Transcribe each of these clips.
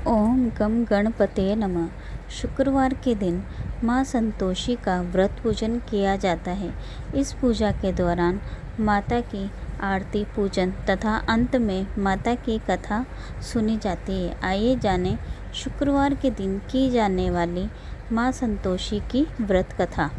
ओम गम गणपते नमः। शुक्रवार के दिन माँ संतोषी का व्रत पूजन किया जाता है। इस पूजा के दौरान माता की आरती पूजन तथा अंत में माता की कथा सुनी जाती है। आइए जानें शुक्रवार के दिन की जाने वाली माँ संतोषी की व्रत कथा।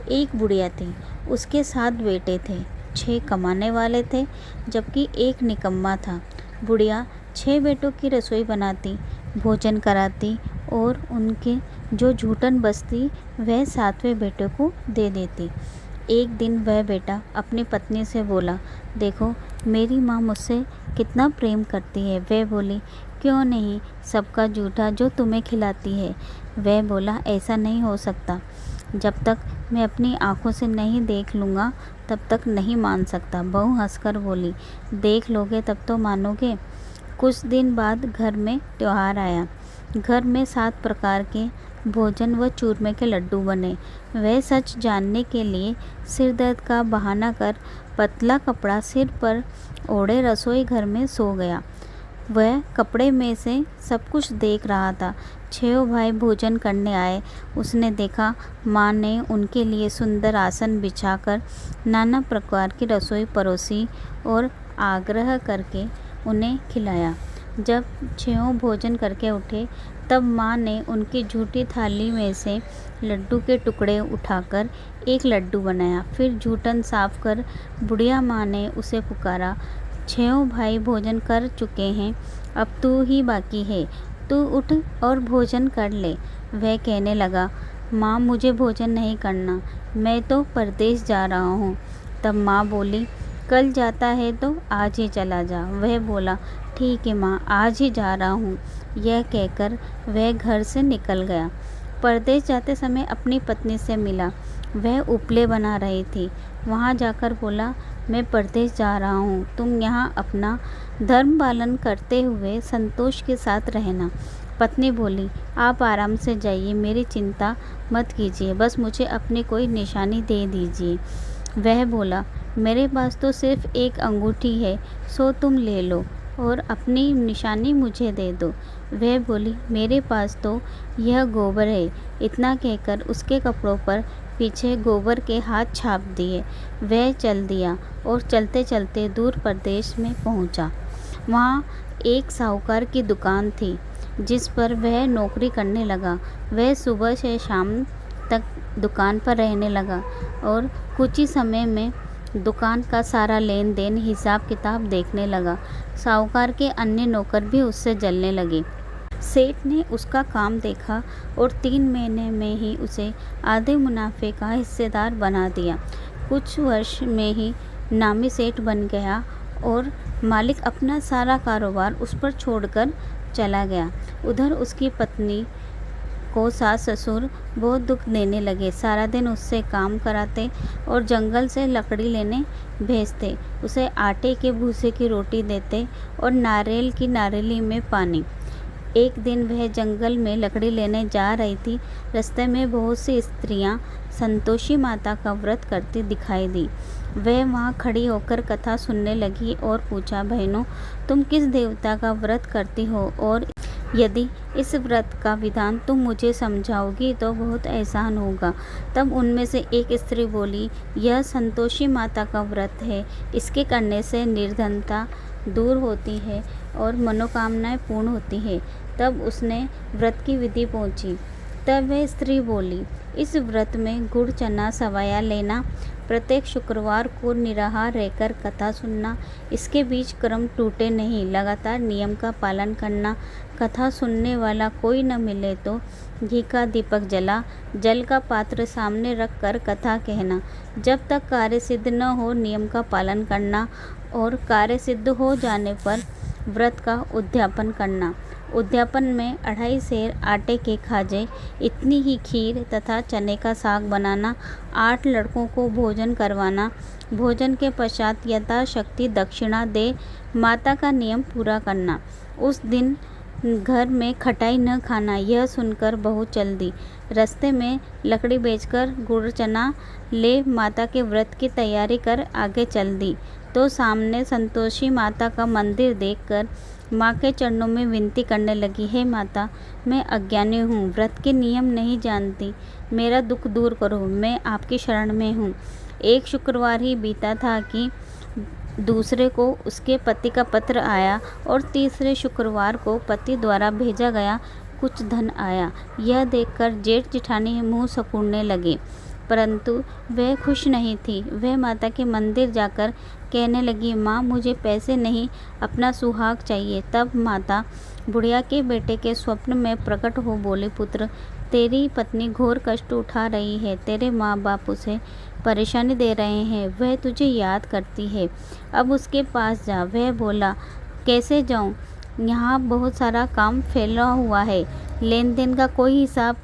एक बुढ़िया थी, उसके 7 बेटे थे। 6 कमाने वाले थे जबकि एक निकम्मा था। बुढ़िया 6 बेटों की रसोई बनाती, भोजन कराती और उनके जो जूठन बचती वह 7वें बेटे को दे देती। एक दिन वह बेटा अपनी पत्नी से बोला, देखो मेरी माँ मुझसे कितना प्रेम करती है। वह बोली, क्यों नहीं, सबका जूठा जो तुम्हें खिलाती है। वह बोला, ऐसा नहीं हो सकता, जब तक मैं अपनी आँखों से नहीं देख लूँगा तब तक नहीं मान सकता। बहू हंसकर बोली, देख लोगे तब तो मानोगे। कुछ दिन बाद घर में त्योहार आया। घर में 7 प्रकार के भोजन व चूरमे के लड्डू बने। वह सच जानने के लिए सिर दर्द का बहाना कर पतला कपड़ा सिर पर ओढ़े रसोई घर में सो गया। वह कपड़े में से सब कुछ देख रहा था। 6 भाई भोजन करने आए। उसने देखा माँ ने उनके लिए सुंदर आसन बिछाकर नाना प्रकार की रसोई परोसी और आग्रह करके उन्हें खिलाया। जब 6 भोजन करके उठे तब माँ ने उनकी झूठी थाली में से लड्डू के टुकड़े उठाकर एक लड्डू बनाया। फिर जूठन साफ कर बुढ़िया माँ ने उसे पुकारा, 6 भाई भोजन कर चुके हैं, अब तू ही बाकी है, तू उठ और भोजन कर ले। वह कहने लगा, माँ मुझे भोजन नहीं करना, मैं तो परदेश जा रहा हूँ। तब माँ बोली, कल जाता है तो आज ही चला जा। वह बोला, ठीक है माँ, आज ही जा रहा हूँ। यह कहकर वह घर से निकल गया। परदेश जाते समय अपनी पत्नी से मिला। वह उपले बना रही थी। वहाँ जाकर बोला, मैं परदेश जा रहा हूँ, तुम यहाँ अपना धर्म पालन करते हुए संतोष के साथ रहना। पत्नी बोली, आप आराम से जाइए, मेरी चिंता मत कीजिए, बस मुझे अपनी कोई निशानी दे दीजिए। वह बोला, मेरे पास तो सिर्फ एक अंगूठी है, सो तुम ले लो और अपनी निशानी मुझे दे दो। वह बोली, मेरे पास तो यह गोबर है। इतना कहकर उसके कपड़ों पर पीछे गोबर के हाथ छाप दिए। वह चल दिया और चलते चलते दूर प्रदेश में पहुंचा। वहाँ एक साहूकार की दुकान थी जिस पर वह नौकरी करने लगा। वह सुबह से शाम तक दुकान पर रहने लगा और कुछ ही समय में दुकान का सारा लेन देन हिसाब किताब देखने लगा। साहूकार के अन्य नौकर भी उससे जलने लगे। सेठ ने उसका काम देखा और 3 महीने में ही उसे आधे मुनाफे का हिस्सेदार बना दिया। कुछ वर्ष में ही नामी सेठ बन गया और मालिक अपना सारा कारोबार उस पर छोड़कर चला गया। उधर उसकी पत्नी को सास ससुर बहुत दुख देने लगे। सारा दिन उससे काम कराते और जंगल से लकड़ी लेने भेजते। उसे आटे के भूसे की रोटी देते और नारियल की नारियली में पानी। एक दिन वह जंगल में लकड़ी लेने जा रही थी। रास्ते में बहुत सी स्त्रियां संतोषी माता का व्रत करती दिखाई दी। वह वहां खड़ी होकर कथा सुनने लगी और पूछा, बहनों तुम किस देवता का व्रत करती हो, और यदि इस व्रत का विधान तुम मुझे समझाओगी तो बहुत एहसान होगा। तब उनमें से एक स्त्री बोली, यह संतोषी माता का व्रत है, इसके करने से निर्धनता दूर होती है और मनोकामनाएं पूर्ण होती है। तब उसने व्रत की विधि पूछी। तब वह स्त्री बोली, इस व्रत में गुड़ चना सवाया लेना, प्रत्येक शुक्रवार को निराहार रहकर कथा सुनना, इसके बीच क्रम टूटे नहीं, लगातार नियम का पालन करना, कथा सुनने वाला कोई न मिले तो घी का दीपक जला, जल का पात्र सामने रख कर कथा कहना, जब तक कार्य सिद्ध न हो नियम का पालन करना और कार्य सिद्ध हो जाने पर व्रत का उद्यापन करना। उद्यापन में 2.5 सेर आटे के खाजे, इतनी ही खीर तथा चने का साग बनाना, 8 लड़कों को भोजन करवाना, भोजन के पश्चात यथाशक्ति दक्षिणा दे माता का नियम पूरा करना। उस दिन घर में खटाई न खाना। यह सुनकर बहू चल दी। रास्ते में लकड़ी बेचकर गुड़ चना ले माता के व्रत की तैयारी कर आगे चल दी तो सामने संतोषी माता का मंदिर देखकर माँ के चरणों में विनती करने लगी, हे माता, मैं अज्ञानी हूँ, व्रत के नियम नहीं जानती, मेरा दुख दूर करो, मैं आपकी शरण में हूँ। एक शुक्रवार ही बीता था कि दूसरे को उसके पति का पत्र आया और तीसरे शुक्रवार को पति द्वारा भेजा गया कुछ धन आया। यह देखकर जेठ जेठानी मुँह सिकुड़ने लगे, परंतु वह खुश नहीं थी। वह माता के मंदिर जाकर कहने लगी, माँ, मुझे पैसे नहीं, अपना सुहाग चाहिए। तब माता बुढ़िया के बेटे के स्वप्न में प्रकट हो बोली, पुत्र, तेरी पत्नी घोर कष्ट उठा रही है, तेरे माँ बाप उसे परेशानी दे रहे हैं, वह तुझे याद करती है, अब उसके पास जा। वह बोला, कैसे जाऊँ? यहाँ बहुत सारा काम फैला हुआ है, लेन देन का कोई हिसाब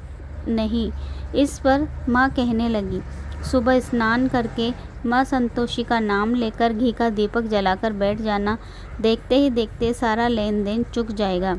नहीं। इस पर माँ कहने लगी, सुबह स्नान करके माँ संतोषी का नाम लेकर घी का दीपक जलाकर बैठ जाना, देखते ही देखते सारा लेन देन चुक जाएगा।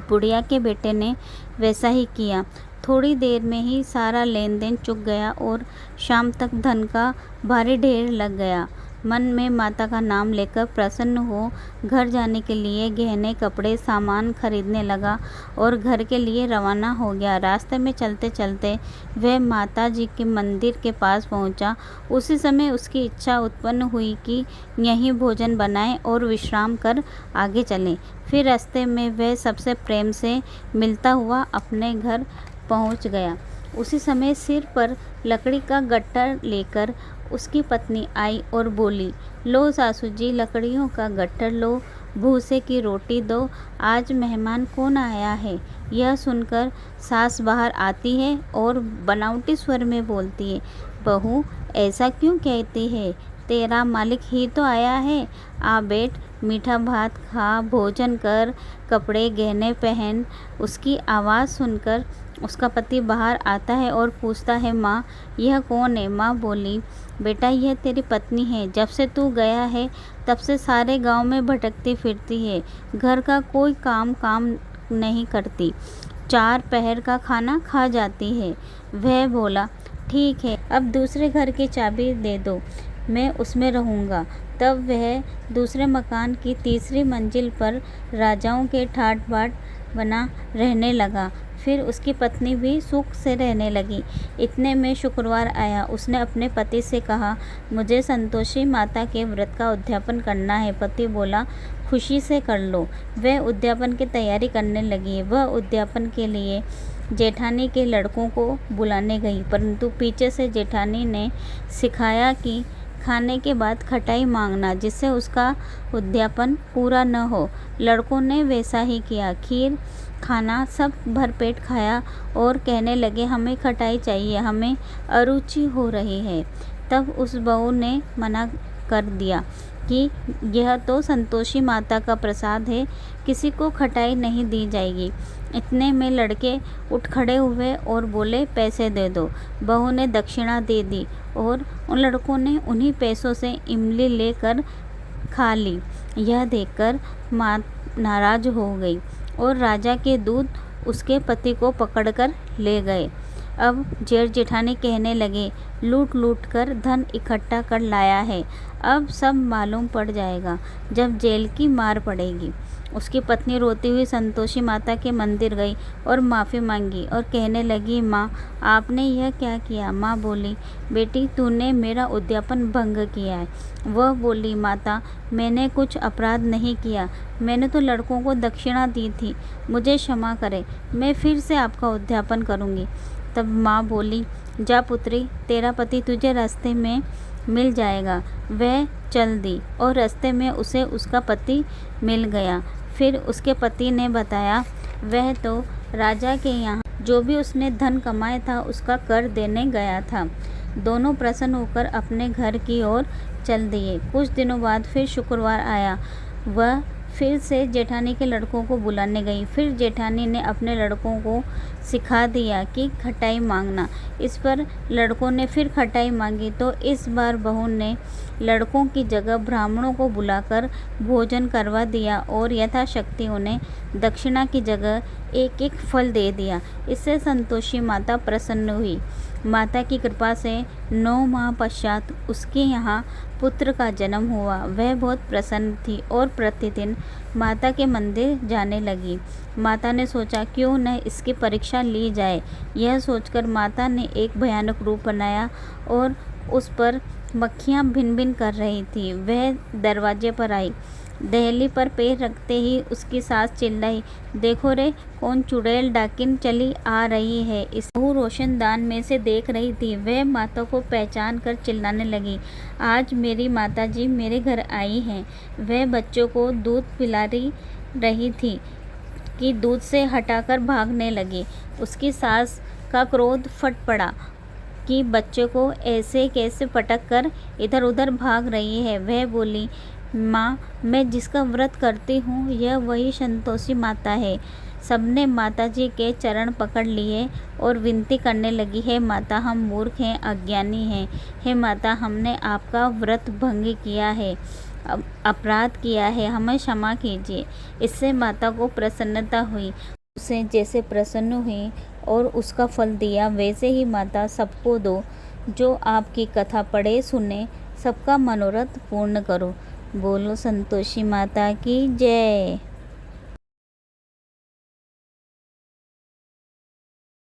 बुढ़िया के बेटे ने वैसा ही किया। थोड़ी देर में ही सारा लेन देन चुक गया और शाम तक धन का भारी ढेर लग गया। मन में माता का नाम लेकर प्रसन्न हो घर जाने के लिए गहने कपड़े सामान खरीदने लगा और घर के लिए रवाना हो गया। रास्ते में चलते चलते वह माता जी के मंदिर के पास पहुंचा। उसी समय उसकी इच्छा उत्पन्न हुई कि यहीं भोजन बनाए और विश्राम कर आगे चलें। फिर रास्ते में वह सबसे प्रेम से मिलता हुआ अपने घर पहुंच गया। उसी समय सिर पर लकड़ी का गट्टा लेकर उसकी पत्नी आई और बोली, लो सासू जी, लकड़ियों का गट्ठर लो, भूसे की रोटी दो, आज मेहमान कौन आया है। यह सुनकर सास बाहर आती है और बनावटी स्वर में बोलती है, बहू, ऐसा क्यों कहती है, तेरा मालिक ही तो आया है, आ बैठ, मीठा भात खा, भोजन कर, कपड़े गहने पहन। उसकी आवाज़ सुनकर उसका पति बाहर आता है और पूछता है, माँ, यह कौन है? माँ बोली, बेटा, यह तेरी पत्नी है, जब से तू गया है तब से सारे गांव में भटकती फिरती है, घर का कोई काम नहीं करती, 4 पहर का खाना खा जाती है। वह बोला, ठीक है, अब दूसरे घर की चाबी दे दो, मैं उसमें रहूँगा। तब वह दूसरे मकान की तीसरी मंजिल पर राजाओं के ठाट बाट बना रहने लगा। फिर उसकी पत्नी भी सुख से रहने लगी। इतने में शुक्रवार आया। उसने अपने पति से कहा, मुझे संतोषी माता के व्रत का उद्यापन करना है। पति बोला, खुशी से कर लो। वह उद्यापन की तैयारी करने लगी। वह उद्यापन के लिए जेठानी के लड़कों को बुलाने गई, परंतु पीछे से जेठानी ने सिखाया कि खाने के बाद खटाई मांगना, जिससे उसका उद्यापन पूरा न हो। लड़कों ने वैसा ही किया। खीर खाना सब भरपेट खाया और कहने लगे, हमें खटाई चाहिए, हमें अरुचि हो रही है। तब उस बहू ने मना कर दिया कि यह तो संतोषी माता का प्रसाद है, किसी को खटाई नहीं दी जाएगी। इतने में लड़के उठ खड़े हुए और बोले, पैसे दे दो। बहू ने दक्षिणा दे दी और उन लड़कों ने उन्हीं पैसों से इमली लेकर खा ली। यह देखकर माँ नाराज हो गई और राजा के दूत उसके पति को पकड़कर ले गए। अब जेठ जेठानी कहने लगे, लूट लूट कर धन इकट्ठा कर लाया है, अब सब मालूम पड़ जाएगा जब जेल की मार पड़ेगी। उसकी पत्नी रोती हुई संतोषी माता के मंदिर गई और माफ़ी मांगी और कहने लगी, माँ, आपने यह क्या किया? माँ बोली, बेटी, तूने मेरा उद्यापन भंग किया है। वह बोली, माता, मैंने कुछ अपराध नहीं किया, मैंने तो लड़कों को दक्षिणा दी थी, मुझे क्षमा करें, मैं फिर से आपका उद्यापन करूँगी। तब माँ बोली, जा पुत्री, तेरा पति तुझे रास्ते में मिल जाएगा। वह चल दी और रास्ते में उसे उसका पति मिल गया। फिर उसके पति ने बताया, वह तो राजा के यहाँ जो भी उसने धन कमाया था उसका कर देने गया था। दोनों प्रसन्न होकर अपने घर की ओर चल दिए। कुछ दिनों बाद फिर शुक्रवार आया। वह फिर से जेठानी के लड़कों को बुलाने गई। फिर जेठानी ने अपने लड़कों को सिखा दिया कि खटाई मांगना। इस पर लड़कों ने फिर खटाई मांगी तो इस बार बहू ने लड़कों की जगह ब्राह्मणों को बुलाकर भोजन करवा दिया और यथाशक्ति उन्हें दक्षिणा की जगह एक एक फल दे दिया। इससे संतोषी माता प्रसन्न हुई। माता की कृपा से 9 माह पश्चात उसके यहाँ पुत्र का जन्म हुआ। वह बहुत प्रसन्न थी और प्रतिदिन माता के मंदिर जाने लगी। माता ने सोचा क्यों न इसकी परीक्षा ली जाए। यह सोचकर माता ने एक भयानक रूप बनाया और उस पर मक्खियाँ भिन भिन कर रही थी। वह दरवाजे पर आई। दहली पर पैर रखते ही उसकी सास चिल्लाई, देखो रे, कौन चुड़ैल डाकिन चली आ रही है। इस बहू रोशनदान में से देख रही थी। वह माता को पहचान कर चिल्लाने लगी, आज मेरी माताजी मेरे घर आई हैं। वह बच्चों को दूध पिला रही थी कि दूध से हटाकर भागने लगी। उसकी सास का क्रोध फट पड़ा कि बच्चों को ऐसे कैसे पटक कर इधर उधर भाग रही है। वह बोली, माँ, मैं जिसका व्रत करती हूँ यह वही संतोषी माता है। सबने माताजी के चरण पकड़ लिए और विनती करने लगी, हे माता, हम मूर्ख हैं, अज्ञानी हैं। हे माता, हमने आपका व्रत भंग किया है, अपराध किया है, हमें क्षमा कीजिए। इससे माता को प्रसन्नता हुई। उसे जैसे प्रसन्न हुई और उसका फल दिया, वैसे ही माता सबको दो। जो आपकी कथा पढ़े सुने, सबका मनोरथ पूर्ण करो। बोलो संतोषी माता की जय।